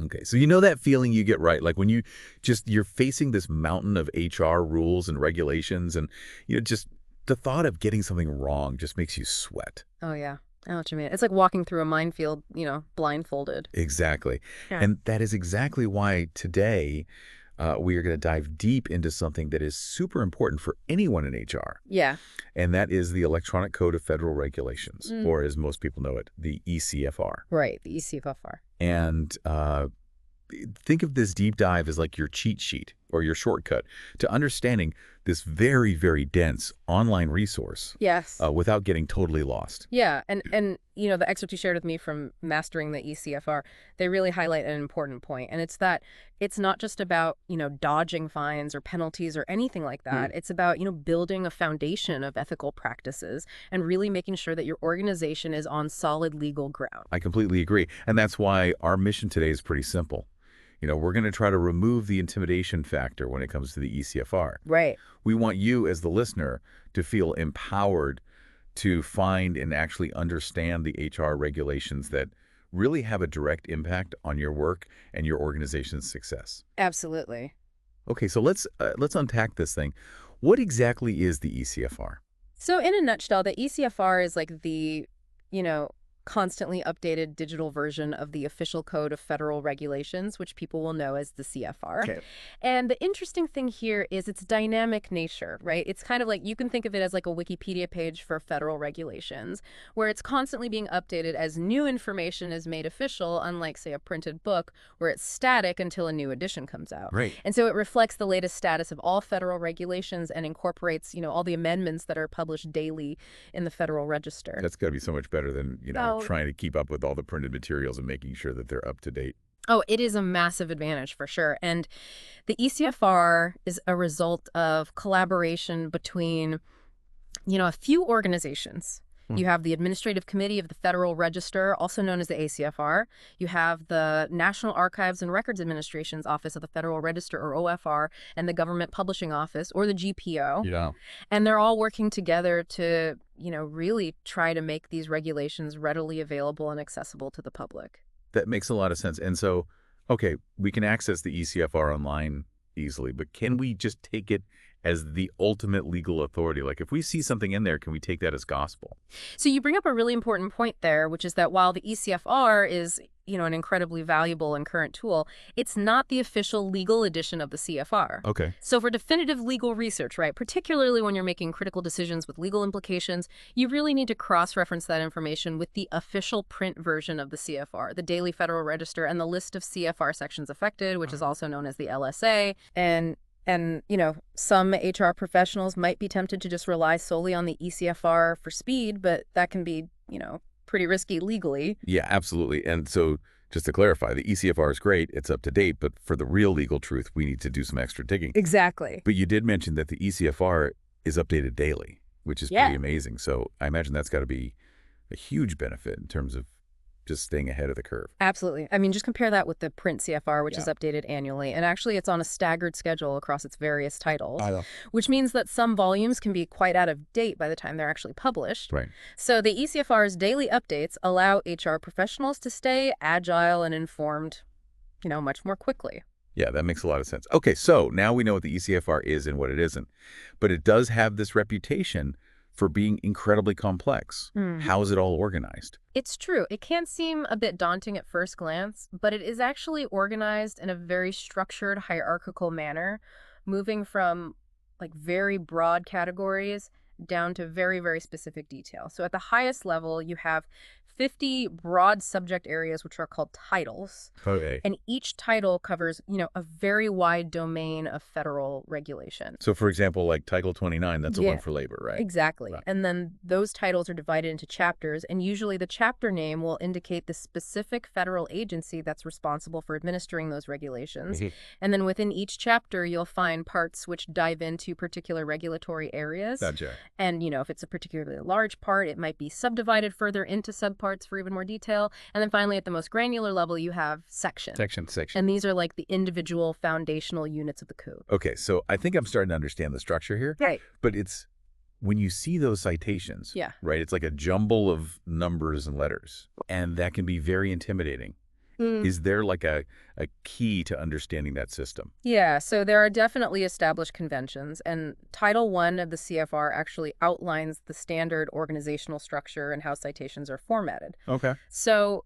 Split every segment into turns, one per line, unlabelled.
Okay, so you know that feeling you get, right? Like when you're facing this mountain of HR rules and regulations and, just the thought of getting something wrong just makes you sweat.
Oh, yeah. I know what you mean. It's like walking through a minefield, blindfolded.
Exactly.
Yeah.
And that is exactly why today we are going to dive deep into something that is super important for anyone in HR.
Yeah.
And that is the Electronic Code of Federal Regulations,
Mm.
or as most people know it, the eCFR.
Right. The eCFR.
And think of this deep dive as like your cheat sheet or your shortcut to understanding this very, very dense online resource
Yes.
without getting totally lost.
Yeah, and the excerpt you shared with me from Mastering the eCFR, they really highlight an important point, and it's that it's not just about, dodging fines or penalties or anything like that. It's about, building a foundation of ethical practices and really making sure that your organization is on solid legal ground.
I completely agree. And that's why our mission today is pretty simple. We're going to try to remove the intimidation factor when it comes to the eCFR.
Right.
We want you as the listener to feel empowered to find and actually understand the HR regulations that really have a direct impact on your work and your organization's success.
Absolutely.
Okay, so let's unpack this thing. What exactly is the eCFR?
So in a nutshell, the eCFR is like the, you know, constantly updated digital version of the official code of federal regulations, which people will know as the CFR.
Okay.
And the interesting thing here is its dynamic nature, right? It's kind of like you can think of it as like a Wikipedia page for federal regulations, where it's constantly being updated as new information is made official, unlike, say, a printed book, where it's static until a new edition comes out.
Right.
And so it reflects the latest status of all federal regulations and incorporates, all the amendments that are published daily in the Federal Register.
That's got to be so much better than, trying to keep up with all the printed materials and making sure that they're up to date.
Oh, it is a massive advantage for sure. And the eCFR is a result of collaboration between, a few organizations. You have the Administrative Committee of the Federal Register, also known as the ACFR. You have the National Archives and Records Administration's Office of the Federal Register, or OFR, and the Government Publishing Office, or the GPO.
Yeah.
And they're all working together to, really try to make these regulations readily available and accessible to the public.
That makes a lot of sense. And so, okay, we can access the eCFR online easily, but can we just take it as the ultimate legal authority? Like if we see something in there, can we take that as gospel?
So you bring up a really important point there, which is that while the eCFR is, an incredibly valuable and current tool, it's not the official legal edition of the CFR.
Okay.
So for definitive legal research, right, particularly when you're making critical decisions with legal implications, you really need to cross-reference that information with the official print version of the CFR, the Daily Federal Register, and the list of CFR sections affected, which is also known as the LSA. And some HR professionals might be tempted to just rely solely on the eCFR for speed, but that can be, pretty risky legally.
Yeah, absolutely. And so just to clarify, the eCFR is great. It's up to date. But for the real legal truth, we need to do some extra digging.
Exactly.
But you did mention that the eCFR is updated daily, which is pretty amazing. So I imagine that's got to be a huge benefit in terms of just staying ahead of the curve.
Absolutely. I mean, just compare that with the print CFR, which is updated annually. And actually, it's on a staggered schedule across its various titles, which means that some volumes can be quite out of date by the time they're actually published.
Right.
So the eCFR's daily updates allow HR professionals to stay agile and informed, much more quickly.
Yeah, that makes a lot of sense. Okay, so now we know what the eCFR is and what it isn't. But it does have this reputation for being incredibly complex. How is it all organized?
It's true. It can seem a bit daunting at first glance, but it is actually organized in a very structured, hierarchical manner, moving from very broad categories down to very, very specific detail. So at the highest level, you have 50 broad subject areas, which are called titles.
Okay.
And each title covers, a very wide domain of federal regulation.
So, for example, like Title 29, that's the one for labor, right?
Exactly.
Right.
And then those titles are divided into chapters, and usually the chapter name will indicate the specific federal agency that's responsible for administering those regulations. And then within each chapter, you'll find parts which dive into particular regulatory areas.
Gotcha.
And, if it's a particularly large part, it might be subdivided further into subparts for even more detail. And then finally, at the most granular level, you have sections.
Section.
And these are like the individual foundational units of the code.
Okay, so I think I'm starting to understand the structure here.
Right.
But it's when you see those citations, right, it's like a jumble of numbers and letters, and that can be very intimidating. Is there like a key to understanding that system?
Yeah, so there are definitely established conventions, and Title I of the CFR actually outlines the standard organizational structure and how citations are formatted.
Okay.
So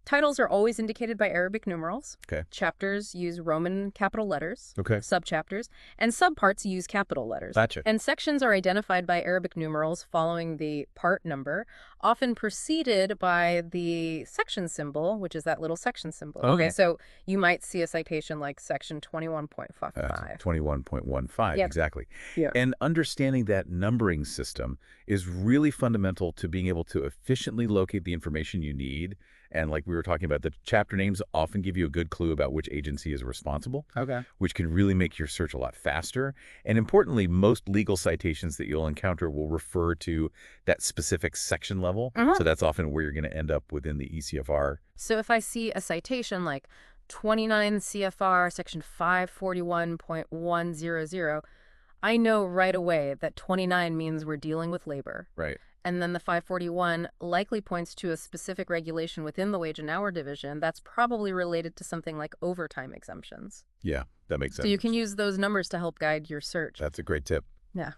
titles are always indicated by Arabic numerals.
Okay.
Chapters use Roman capital letters.
Okay.
Subchapters and subparts use capital letters.
Gotcha.
And sections are identified by Arabic numerals following the part number, often preceded by the section symbol, which is that little section symbol.
Okay.
So you might see a citation like section 21.55.
21.15,
Yep.
exactly.
Yeah.
And understanding that numbering system is really fundamental to being able to efficiently locate the information you need. And like we were talking about, the chapter names often give you a good clue about which agency is responsible,
Okay.
which can really make your search a lot faster. And importantly, most legal citations that you'll encounter will refer to that specific section level. So that's often where you're going to end up within the eCFR.
So if I see a citation like 29 CFR section 541.100, I know right away that 29 means we're dealing with labor.
Right.
And then the 541 likely points to a specific regulation within the wage and hour division that's probably related to something like overtime exemptions.
Yeah, that makes sense.
So you can use those numbers to help guide your search.
That's a great tip.
Yeah.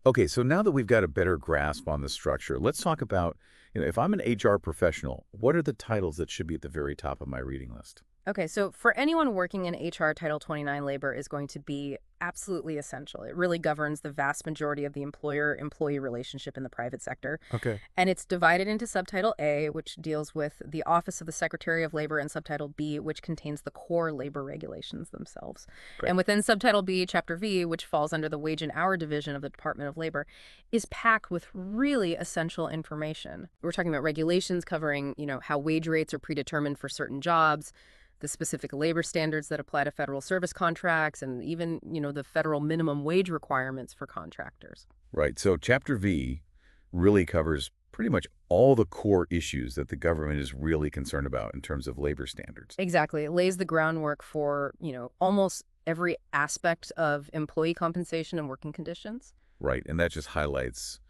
Okay, so now that we've got a better grasp on the structure, let's talk about, if I'm an HR professional, what are the titles that should be at the very top of my reading list?
Okay, so for anyone working in HR, Title 29 labor is going to be absolutely essential. It really governs the vast majority of the employer-employee relationship in the private sector.
Okay.
And it's divided into Subtitle A, which deals with the Office of the Secretary of Labor, and Subtitle B, which contains the core labor regulations themselves.
Great.
And within Subtitle B, Chapter V, which falls under the Wage and Hour Division of the Department of Labor, is packed with really essential information. We're talking about regulations covering, how wage rates are predetermined for certain jobs, the specific labor standards that apply to federal service contracts, and even, the federal minimum wage requirements for contractors.
Right. So Chapter V really covers pretty much all the core issues that the government is really concerned about in terms of labor standards.
Exactly. It lays the groundwork for, almost every aspect of employee compensation and working conditions.
Right. And that just highlights,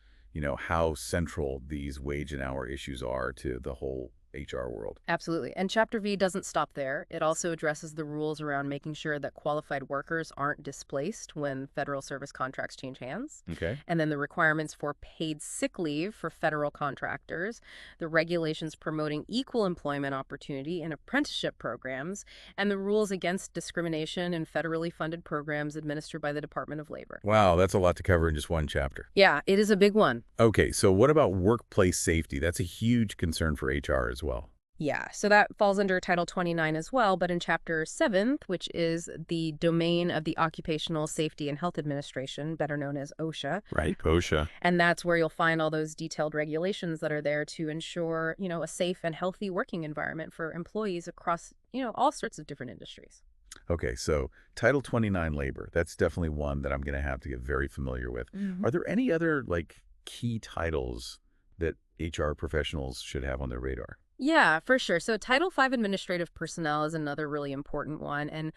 how central these wage and hour issues are to the whole HR world.
Absolutely. And Chapter V doesn't stop there. It also addresses the rules around making sure that qualified workers aren't displaced when federal service contracts change hands.
Okay.
And then the requirements for paid sick leave for federal contractors, the regulations promoting equal employment opportunity in apprenticeship programs, and the rules against discrimination in federally funded programs administered by the Department of Labor.
Wow, that's a lot to cover in just one chapter.
Yeah, it is a big one.
Okay, so what about workplace safety? That's a huge concern for HR as well.
Yeah, so that falls under Title 29 as well, but in Chapter 7, which is the domain of the Occupational Safety and Health Administration, better known as OSHA.
Right, OSHA.
And that's where you'll find all those detailed regulations that are there to ensure, a safe and healthy working environment for employees across, all sorts of different industries.
Okay, so Title 29 labor, that's definitely one that I'm going to have to get very familiar with. Are there any other, key titles that HR professionals should have on their radar?
Yeah, for sure. So Title V administrative personnel is another really important one. And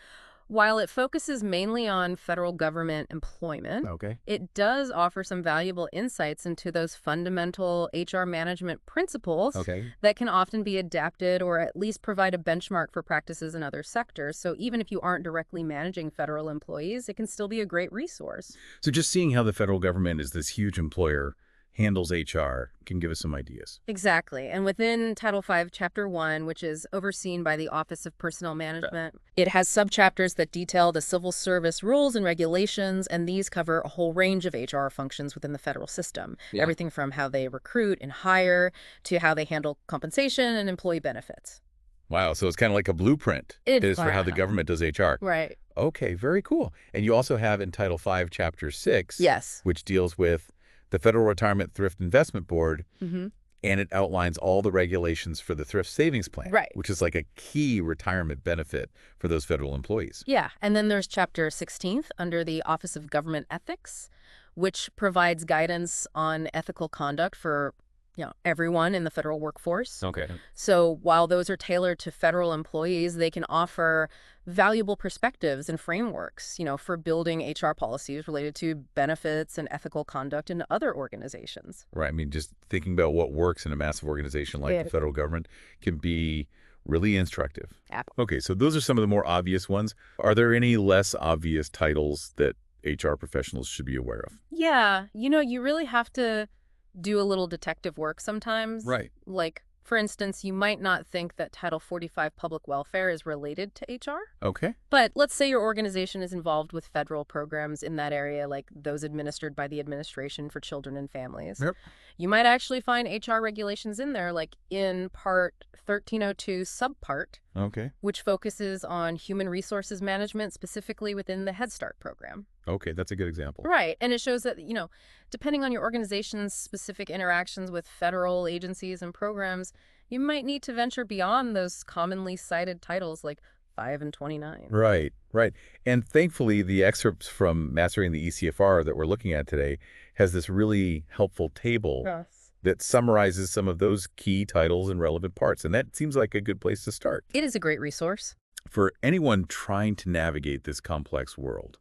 while it focuses mainly on federal government employment,
Okay.
it does offer some valuable insights into those fundamental HR management principles
Okay.
that can often be adapted or at least provide a benchmark for practices in other sectors. So even if you aren't directly managing federal employees, it can still be a great resource.
So just seeing how the federal government is this huge employer handles HR can give us some ideas.
Exactly. And within Title V, Chapter 1, which is overseen by the Office of Personnel Management, it has subchapters that detail the civil service rules and regulations, and these cover a whole range of HR functions within the federal system.
Yeah.
Everything from how they recruit and hire to how they handle compensation and employee benefits.
Wow, so it's kind of like a blueprint
It
is for how the government does HR.
Right.
Okay, very cool. And you also have in Title V, Chapter 6,
Yes.
which deals with the Federal Retirement Thrift Investment Board,
Mm-hmm.
and it outlines all the regulations for the Thrift Savings Plan,
Right.
which is like a key retirement benefit for those federal employees.
Yeah. And then there's Chapter 16 under the Office of Government Ethics, which provides guidance on ethical conduct for everyone in the federal workforce.
Okay.
So while those are tailored to federal employees, they can offer valuable perspectives and frameworks, for building HR policies related to benefits and ethical conduct in other organizations.
Right. I mean, just thinking about what works in a massive organization like the federal government can be Really instructive.
App.
Okay, so those are some of the more obvious ones. Are there any less obvious titles that HR professionals should be aware of?
Yeah, you really have to do a little detective work sometimes.
Right.
Like, for instance, you might not think that Title 45 public welfare is related to HR.
Okay.
But let's say your organization is involved with federal programs in that area, like those administered by the Administration for Children and Families.
Yep.
You might actually find HR regulations in there, like in Part 1302, Subpart,
Okay.
which focuses on human resources management, specifically within the Head Start program.
Okay, that's a good example.
Right. And it shows that, depending on your organization's specific interactions with federal agencies and programs, you might need to venture beyond those commonly cited titles like 5 and 29.
Right, right. And thankfully, the excerpts from Mastering the eCFR that we're looking at today has this really helpful table
Yes.
that summarizes some of those key titles and relevant parts. And that seems like a good place to start
It is a great resource.
for anyone trying to navigate this complex world.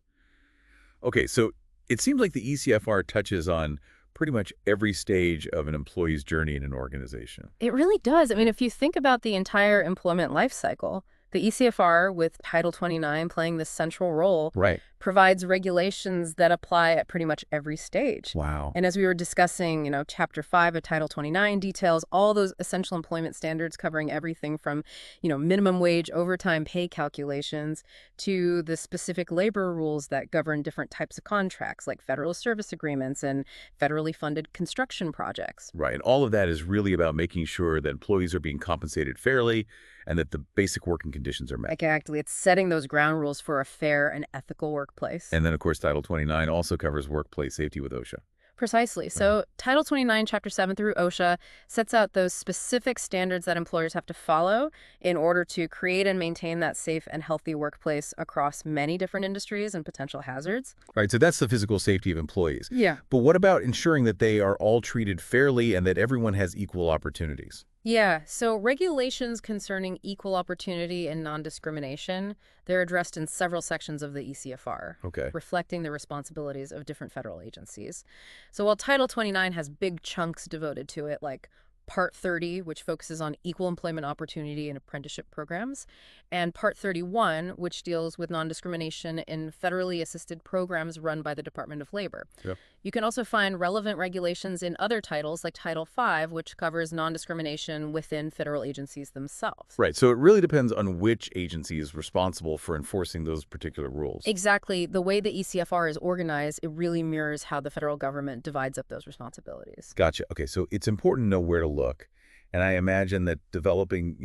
Okay, so it seems like the eCFR touches on pretty much every stage of an employee's journey in an organization.
It really does. I mean, if you think about the entire employment life cycle, the eCFR, with Title 29 playing this central role,
Right.
provides regulations that apply at pretty much every stage.
Wow.
And as we were discussing, Chapter 5 of Title 29 details all those essential employment standards covering everything from, minimum wage overtime pay calculations to the specific labor rules that govern different types of contracts, like federal service agreements and federally funded construction projects.
Right. And all of that is really about making sure that employees are being compensated fairly and that the basic working conditions are met.
Exactly. It's setting those ground rules for a fair and ethical workplace.
And then, of course, Title 29 also covers workplace safety with OSHA.
Precisely. So Title 29, Chapter 7 through OSHA sets out those specific standards that employers have to follow in order to create and maintain that safe and healthy workplace across many different industries and potential hazards.
Right. So that's the physical safety of employees.
Yeah.
But what about ensuring that they are all treated fairly and that everyone has equal opportunities?
Yeah, so regulations concerning equal opportunity and non-discrimination, they're addressed in several sections of the eCFR,
Okay.
reflecting the responsibilities of different federal agencies. So while Title 29 has big chunks devoted to it, like Part 30, which focuses on equal employment opportunity and apprenticeship programs, and Part 31, which deals with non-discrimination in federally assisted programs run by the Department of Labor.
Yep.
You can also find relevant regulations in other titles, like Title 5, which covers non-discrimination within federal agencies themselves.
Right. So it really depends on which agency is responsible for enforcing those particular rules.
Exactly. The way the eCFR is organized, it really mirrors how the federal government divides up those responsibilities.
Gotcha. Okay. So it's important to know where to look. And I imagine that developing,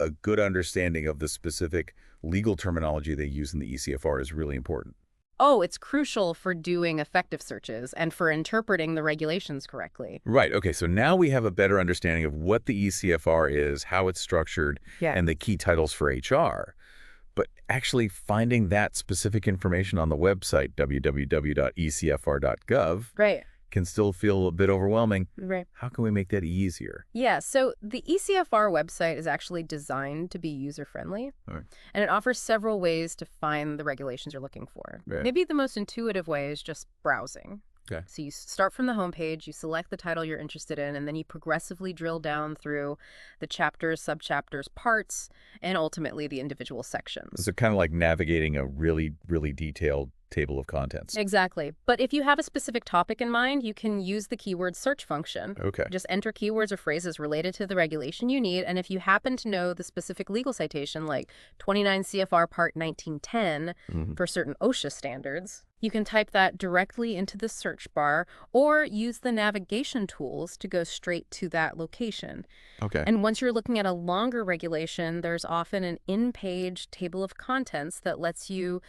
a good understanding of the specific legal terminology they use in the eCFR is really important.
Oh, it's crucial for doing effective searches and for interpreting the regulations correctly.
Right. Okay. So now we have a better understanding of what the eCFR is, how it's structured,
Yeah.
and the key titles for HR. But actually finding that specific information on the website, www.ecfr.gov,
Right.
can still feel a bit overwhelming.
Right.
How can we make that easier?
Yeah, so the eCFR website is actually designed to be user-friendly,
All right.
and it offers several ways to find the regulations you're looking for.
Right.
Maybe the most intuitive way is just browsing.
Okay.
So you start from the homepage, you select the title you're interested in, and then you progressively drill down through the chapters, subchapters, parts, and ultimately the individual sections.
So kind of like navigating a really, really detailed table of contents.
Exactly. But if you have a specific topic in mind, you can use the keyword search function.
Okay.
Just enter keywords or phrases related to the regulation you need, and if you happen to know the specific legal citation, like 29 CFR Part 1910 for certain OSHA standards, you can type that directly into the search bar or use the navigation tools to go straight to that location.
Okay.
And once you're looking at a longer regulation, there's often an in-page table of contents that lets you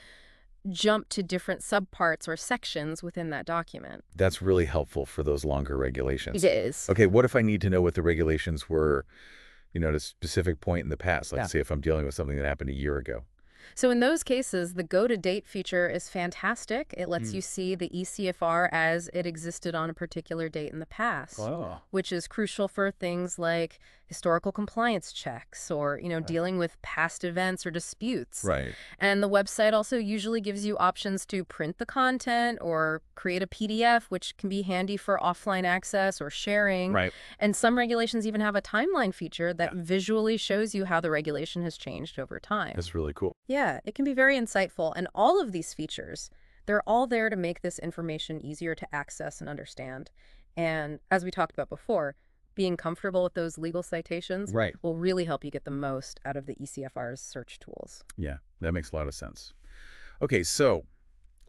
jump to different subparts or sections within that document.
That's really helpful for those longer regulations.
It is.
Okay, what if I need to know what the regulations were, at a specific point in the past? Let's say if I'm dealing with something that happened a year ago.
So in those cases, the go-to-date feature is fantastic. It lets you see the eCFR as it existed on a particular date in the past,
Oh.
which is crucial for things like historical compliance checks, or, dealing with past events or disputes.
Right.
And the website also usually gives you options to print the content or create a PDF, which can be handy for offline access or sharing.
Right.
And some regulations even have a timeline feature that
Yeah.
visually shows you how the regulation has changed over time.
That's really cool.
Yeah, it can be very insightful. And all of these features, they're all there to make this information easier to access and understand. And as we talked about before, being comfortable with those legal citations
Right.
will really help you get the most out of the eCFR's search tools.
Yeah, that makes a lot of sense. Okay, so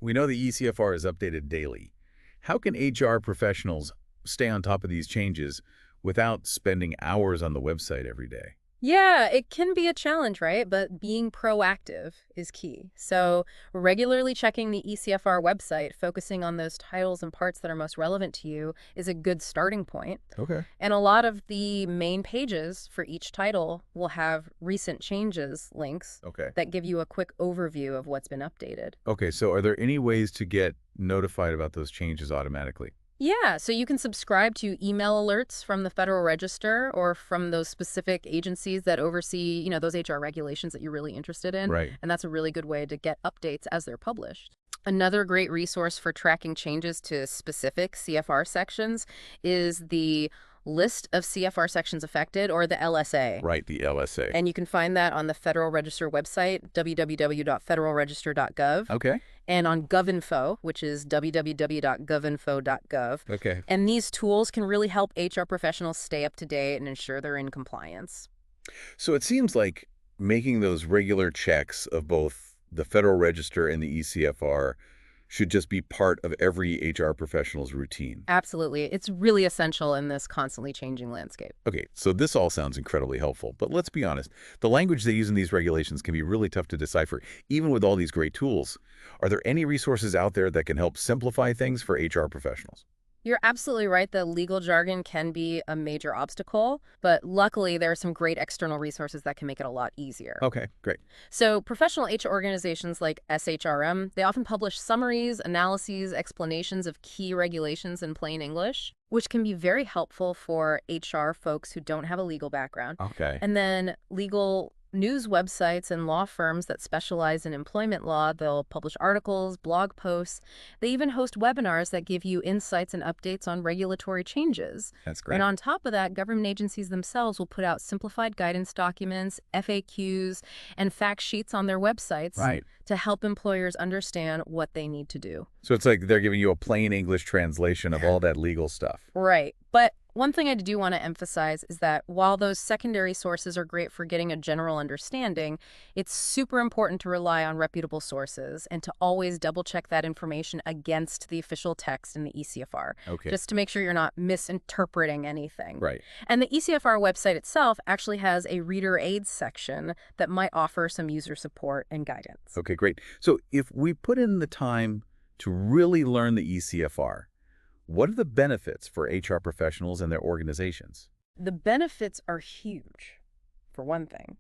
we know the eCFR is updated daily. How can HR professionals stay on top of these changes without spending hours on the website every day?
Yeah, it can be a challenge, right? But being proactive is key. So, regularly checking the eCFR website, focusing on those titles and parts that are most relevant to you, is a good starting point.
Okay.
And a lot of the main pages for each title will have recent changes links
Okay.
that give you a quick overview of what's been updated.
Okay, so are there any ways to get notified about those changes automatically?
Yeah, so you can subscribe to email alerts from the Federal Register or from those specific agencies that oversee, those HR regulations that you're really interested in.
Right.
And that's a really good way to get updates as they're published. Another great resource for tracking changes to specific CFR sections is the List of CFR Sections Affected, or the LSA.
Right, the LSA.
And you can find that on the Federal Register website, www.federalregister.gov,
Okay.
and on GovInfo, which is www.govinfo.gov.
Okay.
And these tools can really help HR professionals stay up to date and ensure they're in compliance.
So it seems like making those regular checks of both the Federal Register and the eCFR should just be part of every HR professional's routine.
Absolutely. It's really essential in this constantly changing landscape.
Okay, so this all sounds incredibly helpful, but let's be honest. The language they use in these regulations can be really tough to decipher, even with all these great tools. Are there any resources out there that can help simplify things for HR professionals?
You're absolutely right that legal jargon can be a major obstacle, but luckily there are some great external resources that can make it a lot easier.
Okay, great.
So professional HR organizations like SHRM, they often publish summaries, analyses, explanations of key regulations in plain English, which can be very helpful for HR folks who don't have a legal background.
Okay.
And then legal news websites and law firms that specialize in employment law, they'll publish articles, blog posts. They even host webinars that give you insights and updates on regulatory changes.
That's great.
And on top of that, government agencies themselves will put out simplified guidance documents, FAQs, and fact sheets on their websites
Right.
to help employers understand what they need to do.
So it's like they're giving you a plain English translation of all that legal stuff.
Right. But one thing I do want to emphasize is that while those secondary sources are great for getting a general understanding, it's super important to rely on reputable sources and to always double check that information against the official text in the eCFR,
Okay.
just to make sure you're not misinterpreting anything.
Right.
And the eCFR website itself actually has a reader aids section that might offer some user support and guidance.
Okay, great. So if we put in the time to really learn the eCFR, what are the benefits for HR professionals and their organizations?
The benefits are huge, for one thing.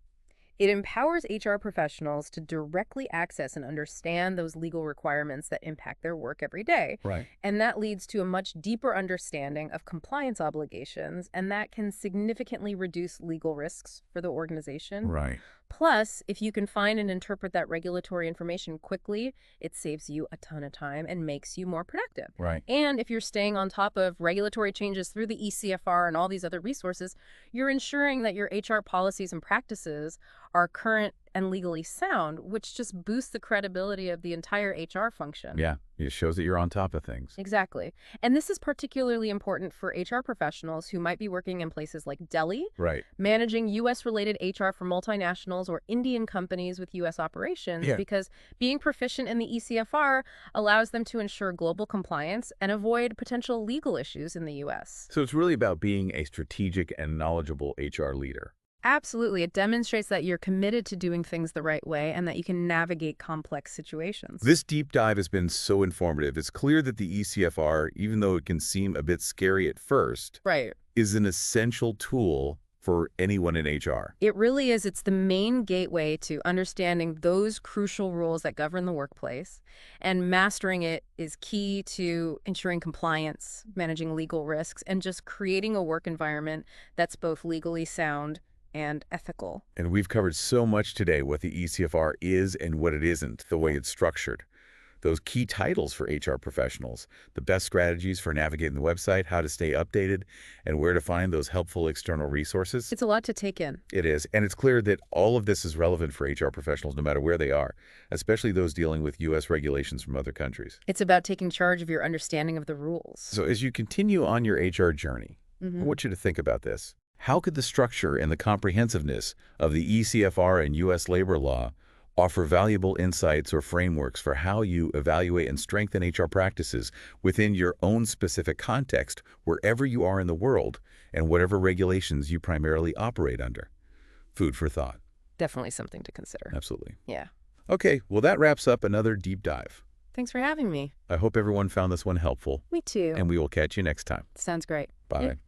It empowers HR professionals to directly access and understand those legal requirements that impact their work every day.
Right.
And that leads to a much deeper understanding of compliance obligations, and that can significantly reduce legal risks for the organization.
Right.
Plus, if you can find and interpret that regulatory information quickly, it saves you a ton of time and makes you more productive.
Right.
And if you're staying on top of regulatory changes through the eCFR and all these other resources, you're ensuring that your HR policies and practices are current and legally sound, which just boosts the credibility of the entire HR function.
Yeah, it shows that you're on top of things.
Exactly. And this is particularly important for HR professionals who might be working in places like Delhi,
Right.
managing U.S.-related HR for multinationals or Indian companies with U.S. operations,
Yeah.
because being proficient in the eCFR allows them to ensure global compliance and avoid potential legal issues in the U.S.
So it's really about being a strategic and knowledgeable HR leader.
Absolutely. It demonstrates that you're committed to doing things the right way and that you can navigate complex situations.
This deep dive has been so informative. It's clear that the eCFR, even though it can seem a bit scary at first,
Right.
is an essential tool for anyone in HR.
It really is. It's the main gateway to understanding those crucial rules that govern the workplace, and mastering it is key to ensuring compliance, managing legal risks, and just creating a work environment that's both legally sound and ethical.
And we've covered so much today what the eCFR is and what it isn't, the way it's structured. Those key titles for HR professionals, the best strategies for navigating the website, how to stay updated, and where to find those helpful external resources.
It's a lot to take in.
It is, and it's clear that all of this is relevant for HR professionals no matter where they are, especially those dealing with U.S. regulations from other countries.
It's about taking charge of your understanding of the rules.
So as you continue on your HR journey, I want you to think about this. How could the structure and the comprehensiveness of the eCFR and U.S. labor law offer valuable insights or frameworks for how you evaluate and strengthen HR practices within your own specific context, wherever you are in the world, and whatever regulations you primarily operate under? Food for thought.
Definitely something to consider.
Absolutely.
Yeah.
Okay, well, that wraps up another deep dive.
Thanks for having me.
I hope everyone found this one helpful,
Me too.
and we will catch you next time.
Sounds great.
Bye.